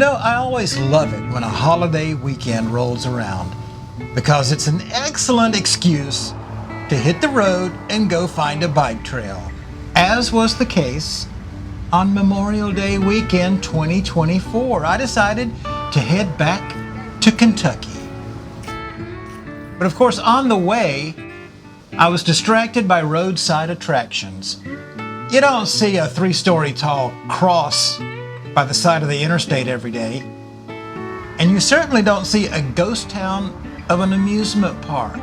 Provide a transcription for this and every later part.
know, I always love it when a holiday weekend rolls around because it's an excellent excuse to hit the road and go find a bike trail, as was the case on Memorial Day weekend 2024. I decided to head back to Kentucky. But of course, on the way, I was distracted by roadside attractions. You don't see a 3-story tall cross by the side of the interstate every day. And you certainly don't see a ghost town of an amusement park.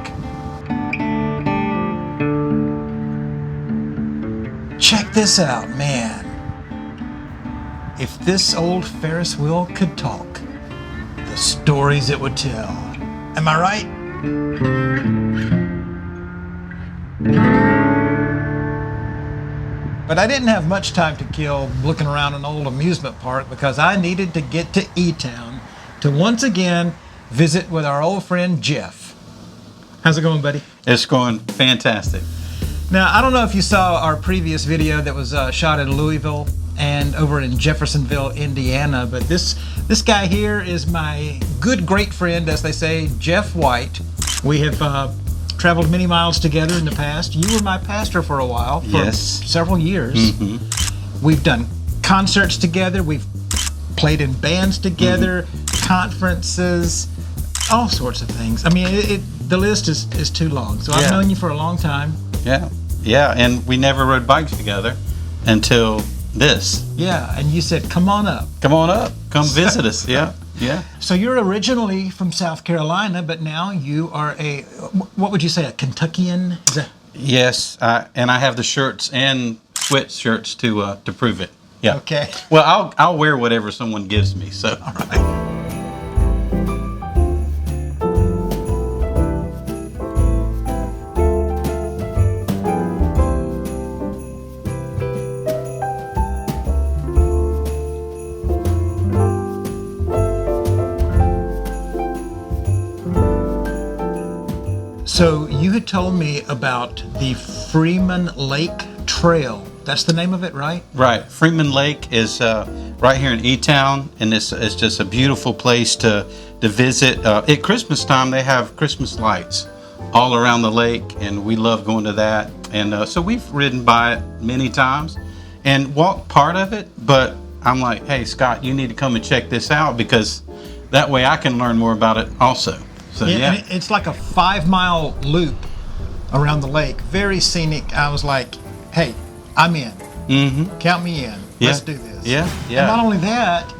Check this out, man. If this old Ferris wheel could talk, the stories it would tell. Am I right? But I didn't have much time to kill looking around an old amusement park because I needed to get to E-Town to once again visit with our old friend Jeff. How's it going, buddy? It's going fantastic. Now, I don't know if you saw our previous video that was shot in Louisville and over in Jeffersonville, Indiana, but this guy here is my good great friend, as they say, Jeff White. We have traveled many miles together in the past. You were my pastor for a while, for several years. Mm-hmm. We've done concerts together. We've played in bands together, conferences, all sorts of things. I mean, the list is too long. So I've known you for a long time. Yeah, and we never rode bikes together until this. Yeah, and you said, come on up. Come visit us. Yeah. So you're originally from South Carolina, but now you are what would you say, a Kentuckian? Is that? Yes, and I have the shirts and sweatshirts to prove it. Yeah. Okay. Well, I'll wear whatever someone gives me. So. All right. So you had told me about the Freeman Lake Trail. That's the name of it, right? Right. Freeman Lake is right here in E-Town, and it's just a beautiful place to visit. At Christmas time, they have Christmas lights all around the lake, and we love going to that. And so we've ridden by it many times and walked part of it, but I'm like, hey, Scott, you need to come and check this out because that way I can learn more about it also. So, yeah. It's like a 5-mile loop around the lake. Very scenic. I was like, hey, I'm in. Mm-hmm. Count me in. Yeah. Let's do this. Yeah. And not only that,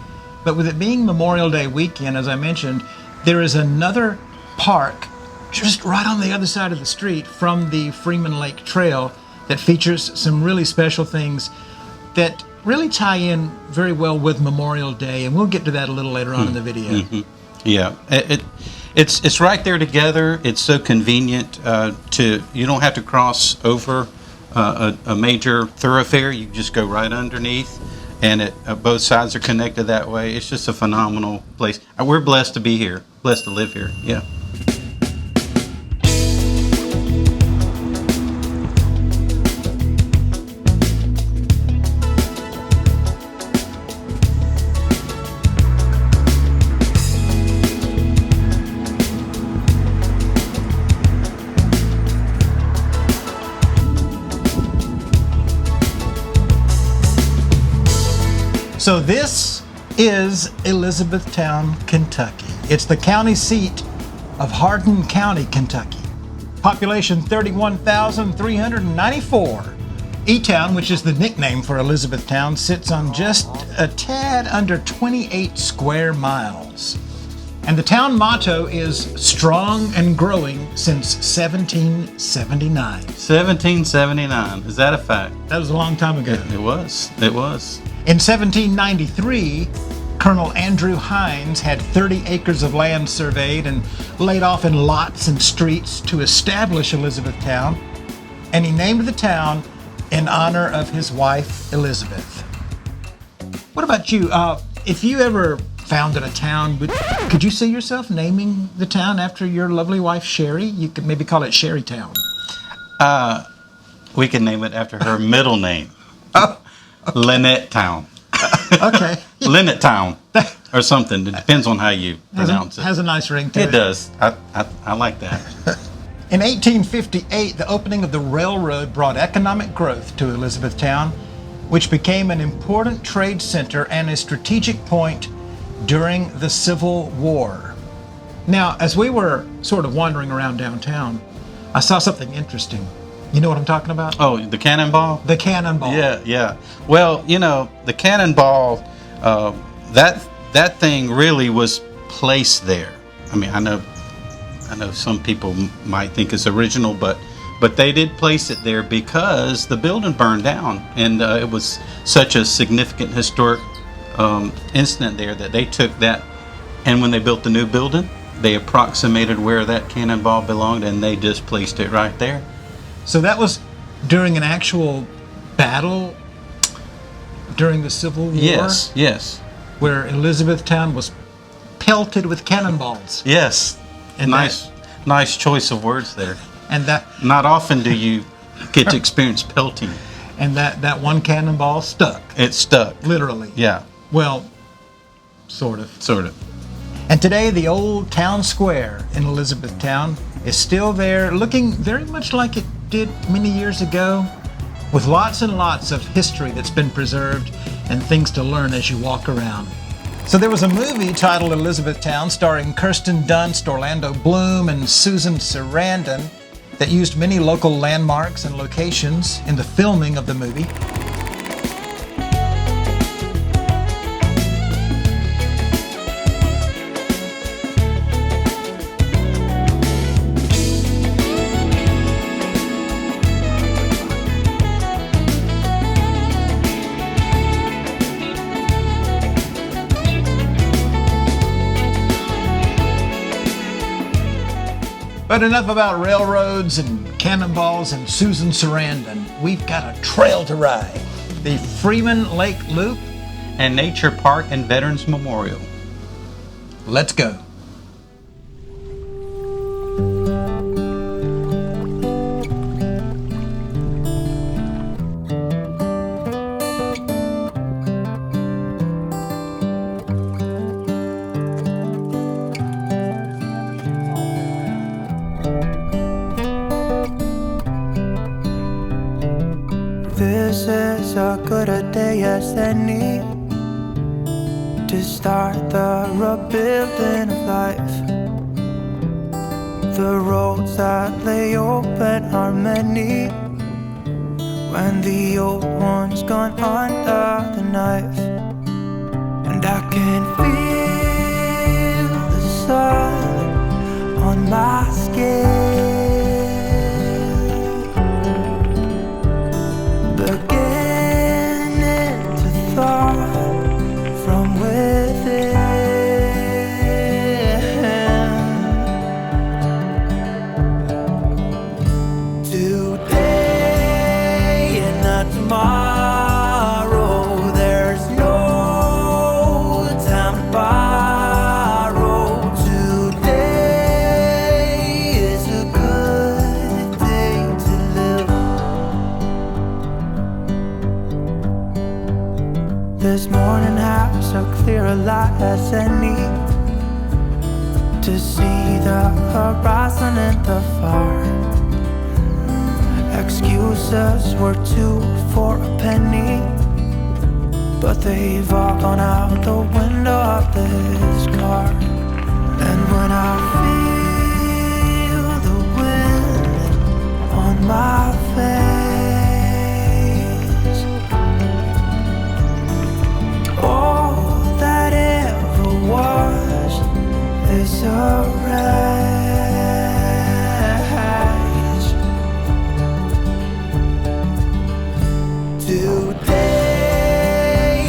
but with it being Memorial Day weekend, as I mentioned, there is another park just right on the other side of the street from the Freeman Lake Trail that features some really special things that really tie in very well with Memorial Day. And we'll get to that a little later on in the video. Mm-hmm. Yeah. It's right there together. It's so convenient you don't have to cross over a major thoroughfare. You just go right underneath, and both sides are connected that way. It's just a phenomenal place. We're blessed to be here, blessed to live here. Yeah. So this is Elizabethtown, Kentucky. It's the county seat of Hardin County, Kentucky. Population 31,394. E-Town, which is the nickname for Elizabethtown, sits on just a tad under 28 square miles. And the town motto is strong and growing since 1779. 1779. Is that a fact? That was a long time ago. It was. In 1793, Colonel Andrew Hines had 30 acres of land surveyed and laid off in lots and streets to establish Elizabethtown, and he named the town in honor of his wife, Elizabeth. What about you? If you ever founded a town, could you see yourself naming the town after your lovely wife, Sherry? You could maybe call it Sherrytown. We can name it after her middle name. Oh. Lynettown. Okay. Lynettown. or something. It depends on how you pronounce it. Has a nice ring to it. It does. I like that. In 1858, the opening of the railroad brought economic growth to Elizabethtown, which became an important trade center and a strategic point during the Civil War. Now, as we were sort of wandering around downtown, I saw something interesting. You know what I'm talking about? Oh, the cannonball? The cannonball. Yeah. Well, the cannonball, that thing really was placed there. I mean, I know some people might think it's original, but they did place it there because the building burned down, and it was such a significant historic incident there that they took that, and when they built the new building, they approximated where that cannonball belonged, and they just placed it right there. So that was during an actual battle during the Civil War? Yes. Where Elizabethtown was pelted with cannonballs. Yes. And nice choice of words there. And that not often do you get to experience pelting. And that one cannonball stuck. It stuck. Literally. Yeah. Well, sort of. Sort of. And today, the old town square in Elizabethtown is still there, looking very much like it did many years ago, with lots and lots of history that's been preserved and things to learn as you walk around. So there was a movie titled Elizabethtown starring Kirsten Dunst, Orlando Bloom, and Susan Sarandon that used many local landmarks and locations in the filming of the movie. But enough about railroads and cannonballs and Susan Sarandon. We've got a trail to ride. The Freeman Lake Loop and Nature Park and Veterans Memorial. Let's go. This is as good a day as any to start the rebuilding of life. The roads that lay open are many when the old one's gone under the knife. And I can feel the sun on my skin, beginning to thaw from within. Today and not tomorrow, there's no time to borrow. Today is a good day to live. This morning has a clear light as any to see the horizon in the far. Excuses were 2 for a penny, but they've all gone out the window of this car. And when I feel the wind on my face, all that ever was is a wreck. Today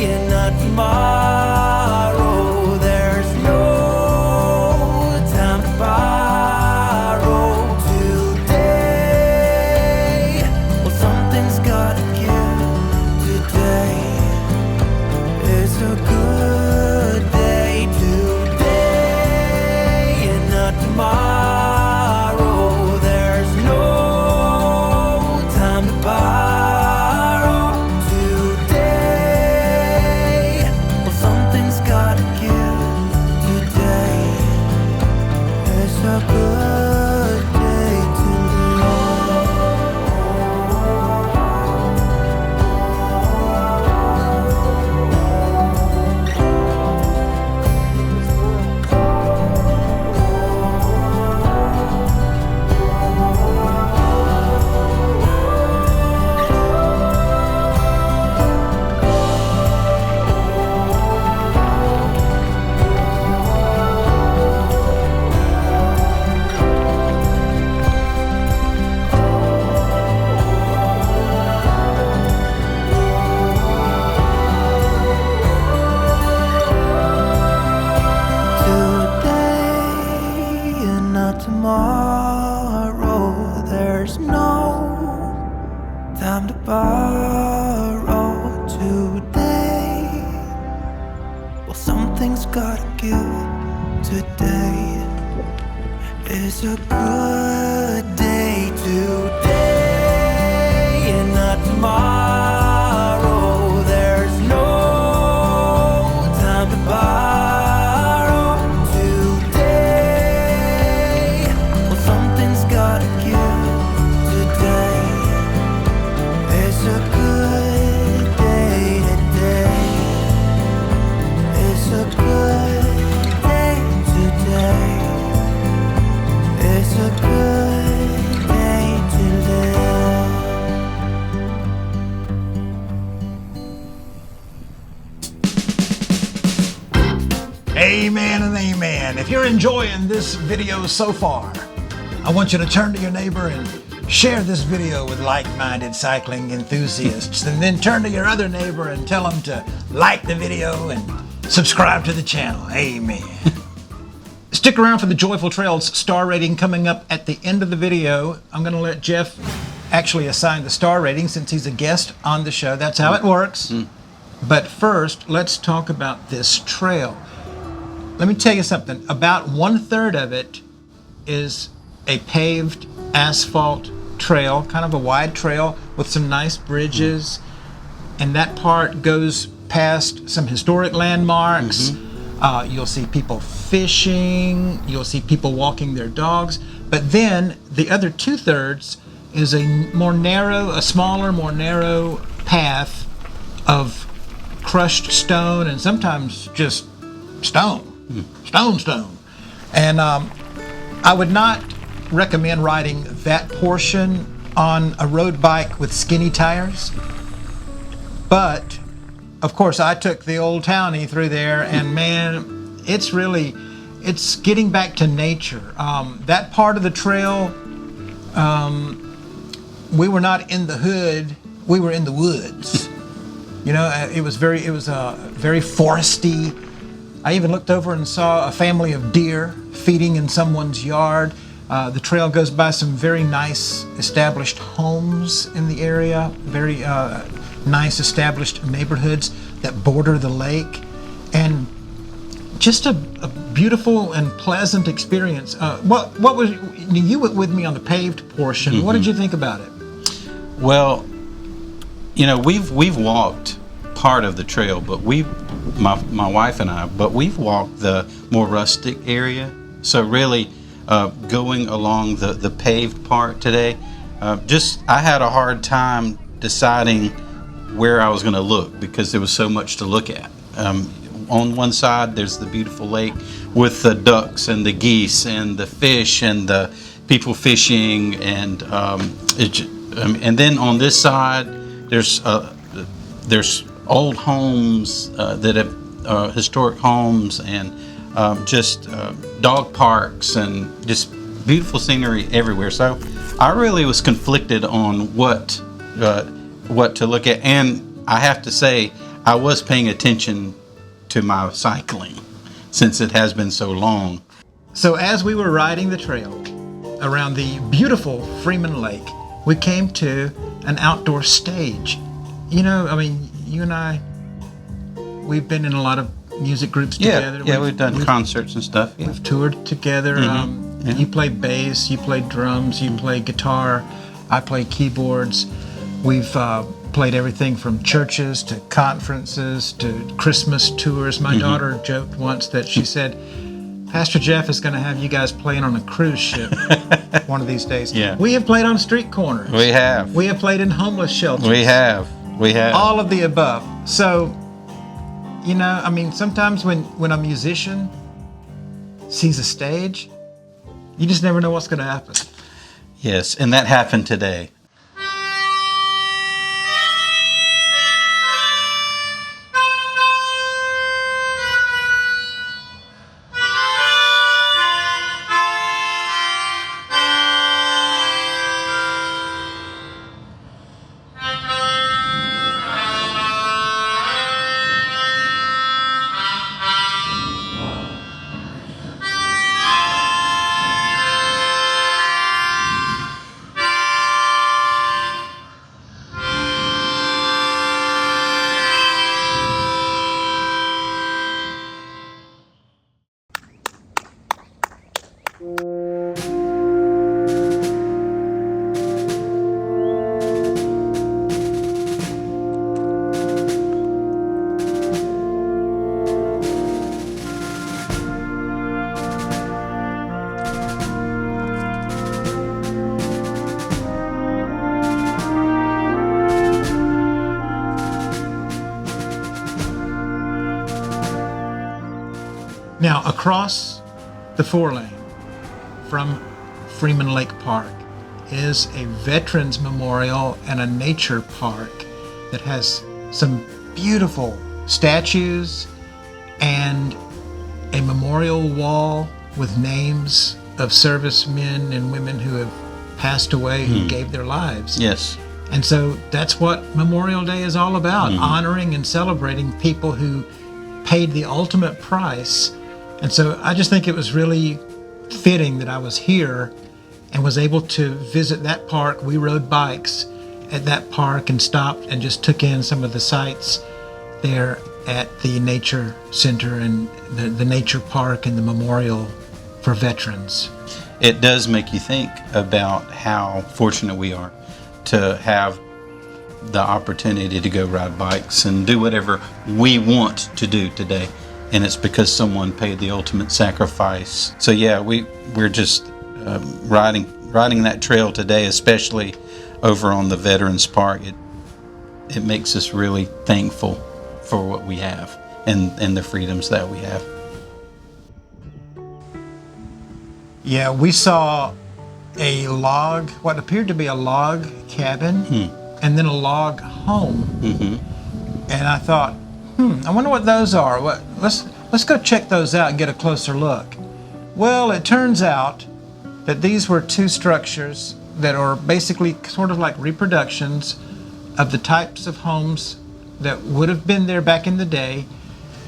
and not tomorrow, there's no time to borrow. a good day to live. Tomorrow, there's no time to borrow today. Well, something's gotta give. Today is a good day today, and not tomorrow. There's no time to borrow. Amen and amen. If you're enjoying this video so far, I want you to turn to your neighbor and share this video with like-minded cycling enthusiasts, and then turn to your other neighbor and tell them to like the video and subscribe to the channel. Amen. Stick around for the Joyful Trails star rating coming up at the end of the video. I'm going to let Jeff actually assign the star rating since he's a guest on the show. That's how it works. But first, let's talk about this trail. Let me tell you something. About 1/3 of it is a paved asphalt trail, kind of a wide trail with some nice bridges. And that part goes past some historic landmarks. You'll see people fishing. You'll see people walking their dogs. But then the other 2/3 is a smaller, more narrow path of crushed stone and sometimes just stone. Stone. And I would not recommend riding that portion on a road bike with skinny tires. But, of course, I took the old townie through there, and man, it's getting back to nature. That part of the trail, we were not in the hood, we were in the woods. You know, it was very foresty. I even looked over and saw a family of deer feeding in someone's yard. The trail goes by some very nice established homes in the area, very nice established neighborhoods that border the lake, and just a beautiful and pleasant experience. What was you were with me on the paved portion? What did you think about it? Well, you know, we've walked part of the trail, but my wife and I, we've walked the more rustic area. So really, going along the paved part today, I had a hard time deciding where I was going to look because there was so much to look at. On one side, there's the beautiful lake with the ducks and the geese and the fish and the people fishing, and then on this side, there's old homes that have historic homes, and just dog parks, and just beautiful scenery everywhere. So I really was conflicted on what to look at, and I have to say I was paying attention to my cycling since it has been so long. So as we were riding the trail around the beautiful Freeman Lake, we came to an outdoor stage. You know, I mean, you and I, we've been in a lot of music groups together. Yeah, we've done concerts and stuff. Yeah. We've toured together. You play bass, you play drums, you play guitar, I play keyboards. We've played everything from churches to conferences to Christmas tours. My daughter joked once that she said, Pastor Jeff is going to have you guys playing on a cruise ship one of these days. Yeah. We have played on street corners. We have. We have played in homeless shelters. We have. All of the above. So, you know, I mean, sometimes when a musician sees a stage, you just never know what's going to happen. Yes, and that happened today. Now, across the 4-lane from Freeman Lake Park is a Veterans Memorial and a nature park that has some beautiful statues and a memorial wall with names of servicemen and women who have passed away, who gave their lives. Yes. And so that's what Memorial Day is all about, honoring and celebrating people who paid the ultimate price. And so I just think it was really fitting that I was here and was able to visit that park. We rode bikes at that park and stopped and just took in some of the sights there at the nature center and the nature park and the memorial for veterans. It does make you think about how fortunate we are to have the opportunity to go ride bikes and do whatever we want to do today. And it's because someone paid the ultimate sacrifice. So yeah, we're just riding that trail today, especially over on the Veterans Park. It makes us really thankful for what we have and the freedoms that we have. Yeah, we saw what appeared to be a log cabin, and then a log home. And I thought, I wonder what those are. Let's go check those out and get a closer look. Well, it turns out that these were two structures that are basically sort of like reproductions of the types of homes that would have been there back in the day,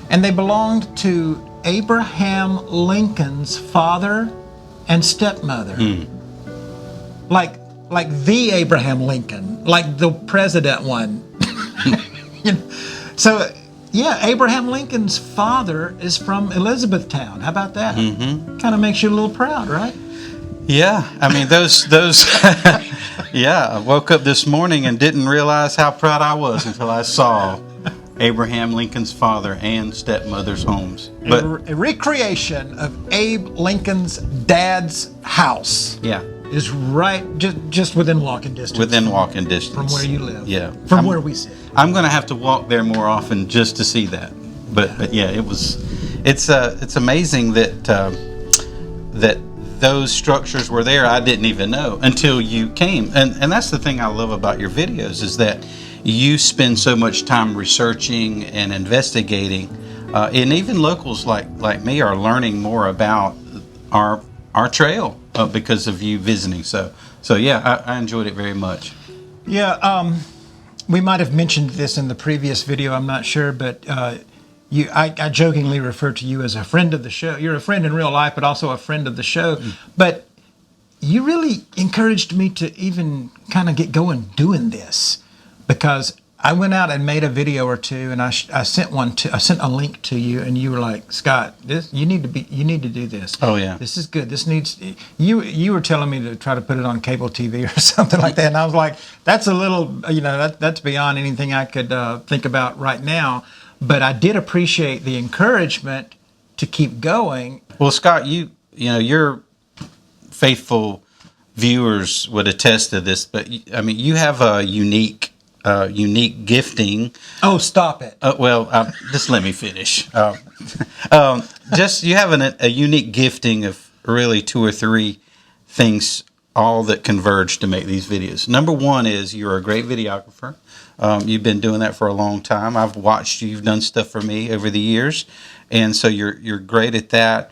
and they belonged to Abraham Lincoln's father and stepmother. Like the Abraham Lincoln, like the president one. You know? So, yeah, Abraham Lincoln's father is from Elizabethtown. How about that? Kind of makes you a little proud, right? Yeah, I mean, those yeah, I woke up this morning and didn't realize how proud I was until I saw Abraham Lincoln's father and stepmother's homes. But a recreation of Abe Lincoln's dad's house. Yeah. Is right just within walking distance. Within walking distance. From where you live. Yeah. From where we sit. I'm going to have to walk there more often just to see that. But yeah, it's amazing that those structures were there. I didn't even know until you came. And that's the thing I love about your videos, is that you spend so much time researching and investigating, and even locals like me are learning more about our trail because of you visiting. So yeah, I enjoyed it very much. Yeah, we might have mentioned this in the previous video, I'm not sure, but I jokingly refer to you as a friend of the show. You're a friend in real life, but also a friend of the show. But you really encouraged me to even kind of get going doing this, because I went out and made a video or two, and I sent a link to you, and you were like, Scott, you need to do this. Oh yeah, this is good. This needs. You were telling me to try to put it on cable TV or something like that, and I was like, that's a little, that's beyond anything I could think about right now. But I did appreciate the encouragement to keep going. Well, Scott, you know, your faithful viewers would attest to this, but I mean, you have a unique gifting. Oh, stop it. Just let me finish. Just you have a unique gifting of really 2 or 3 things, all that converge to make these videos. Number one is you're a great videographer. You've been doing that for a long time. I've watched you. You've done stuff for me over the years, and so you're great at that.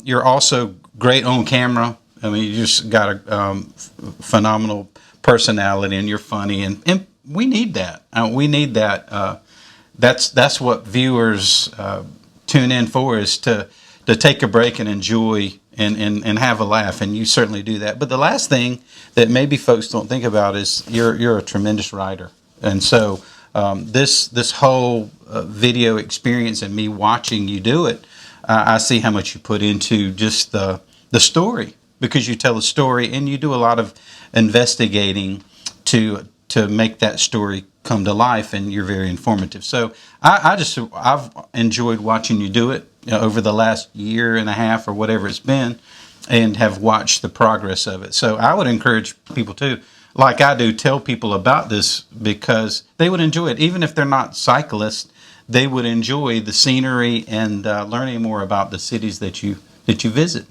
You're also great on camera. I mean, you just got a phenomenal personality, and you're funny, and we need that. We need that. That's what viewers tune in for, is to take a break and enjoy and have a laugh, and you certainly do that. But the last thing that maybe folks don't think about is you're a tremendous writer, and so this whole video experience and me watching you do it, I see how much you put into just the story, because you tell a story and you do a lot of investigating to make that story come to life, and you're very informative. So I've enjoyed watching you do it over the last year and a half or whatever it's been, and have watched the progress of it. So I would encourage people to, like I do, tell people about this, because they would enjoy it. Even if they're not cyclists, they would enjoy the scenery and learning more about the cities that you visit.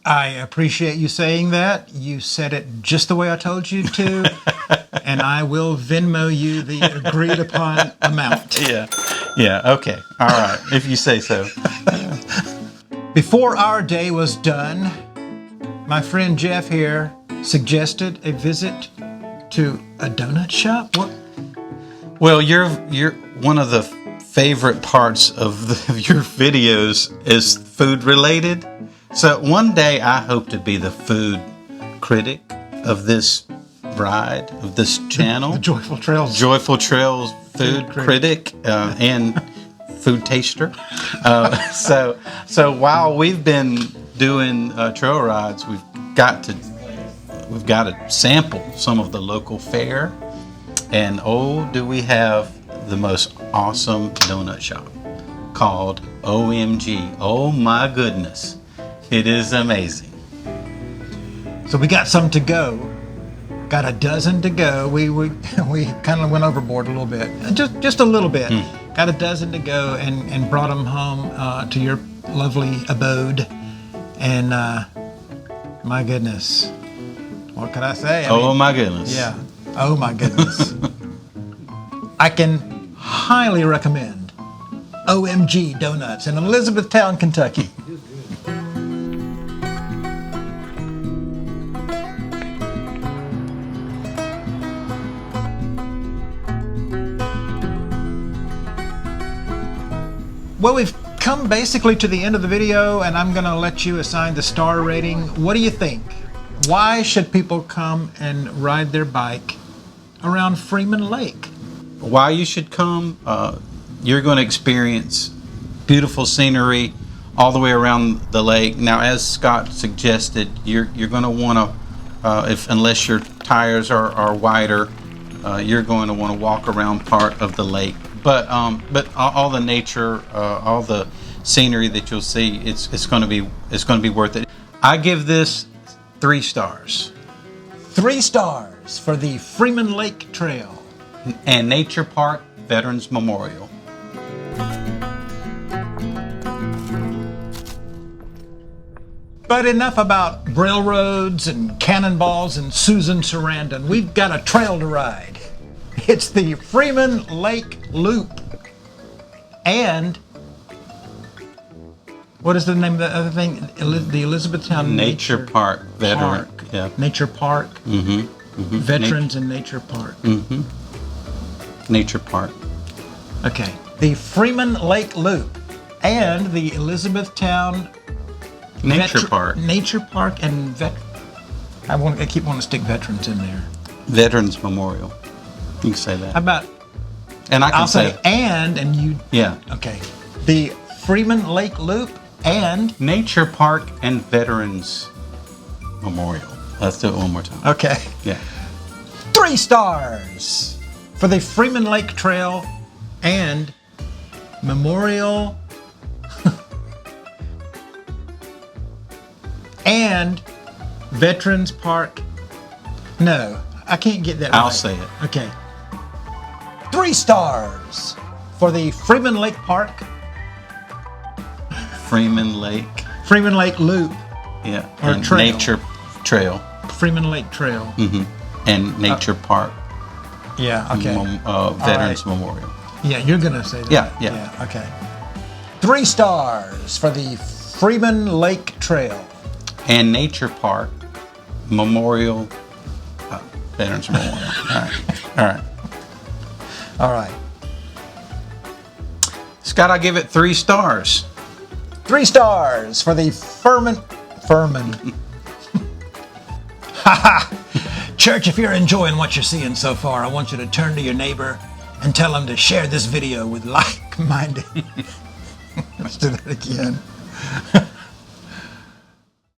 I appreciate you saying that. You said it just the way I told you to, and I will Venmo you the agreed upon amount. Yeah, okay. All right, if you say so. Before our day was done, my friend Jeff here suggested a visit to a donut shop. What? Well, you're one of the favorite parts of your videos is food related. So one day I hope to be the food critic of this ride, of this channel. The Joyful Trails. Joyful Trails food critic and food taster. So while we've been doing trail rides, we've got to sample some of the local fare. And do we have the most awesome donut shop called OMG. Oh my goodness. It is amazing. So we got some to go. Got a dozen to go. We kind of went overboard a little bit, just a little bit. Got a dozen to go, and brought them home to your lovely abode. And my goodness, what could I say? I mean, my goodness. Yeah. Oh my goodness. I can highly recommend OMG Donuts in Elizabethtown, Kentucky. Well, we've come basically to the end of the video, and I'm going to let you assign the star rating. What do you think? Why should people come and ride their bike around Freeman Lake? Why you should come? You're going to experience beautiful scenery all the way around the lake. Now, as Scott suggested, you're going to want to, unless your tires are wider, you're going to want to walk around part of the lake. But all the nature, all the scenery that you'll see, it's going to be worth it. I give this 3 stars. 3 stars for the Freeman Lake Trail and Nature Park Veterans Memorial. But enough about railroads and cannonballs and Susan Sarandon. We've got a trail to ride. It's the Freeman Lake Loop. And what is the name of the other thing? The Elizabethtown Nature Park Veteran. Park. Yeah. Nature Park. Veterans and Nature Park. Nature Park. Okay. The Freeman Lake Loop and the Elizabethtown Nature Park. Nature Park and I keep wanting to stick veterans in there. Veterans Memorial. You can say that. How about? And I can I'll say and you. Yeah. Okay. The Freeman Lake Loop and Nature Park and Veterans Memorial. Let's do it one more time. Okay. Yeah. 3 stars for the Freeman Lake Trail and Memorial and Veterans Park. No, I can't get that right. I'll say it. Okay. 3 stars for the Freeman Lake Park, Freeman Lake. Freeman Lake Loop, Yeah. Or and trail. Nature Trail. Freeman Lake Trail. And Nature Park. Yeah, okay. Veterans Memorial. Yeah, you're going to say that. Yeah. Okay. 3 stars for the Freeman Lake Trail. And Nature Park. Memorial. Veterans Memorial. All right. All right. Scott, I give it 3 stars. 3 stars for the Furman. Church, if you're enjoying what you're seeing so far, I want you to turn to your neighbor and tell them to share this video with like-minded. Let's do that again.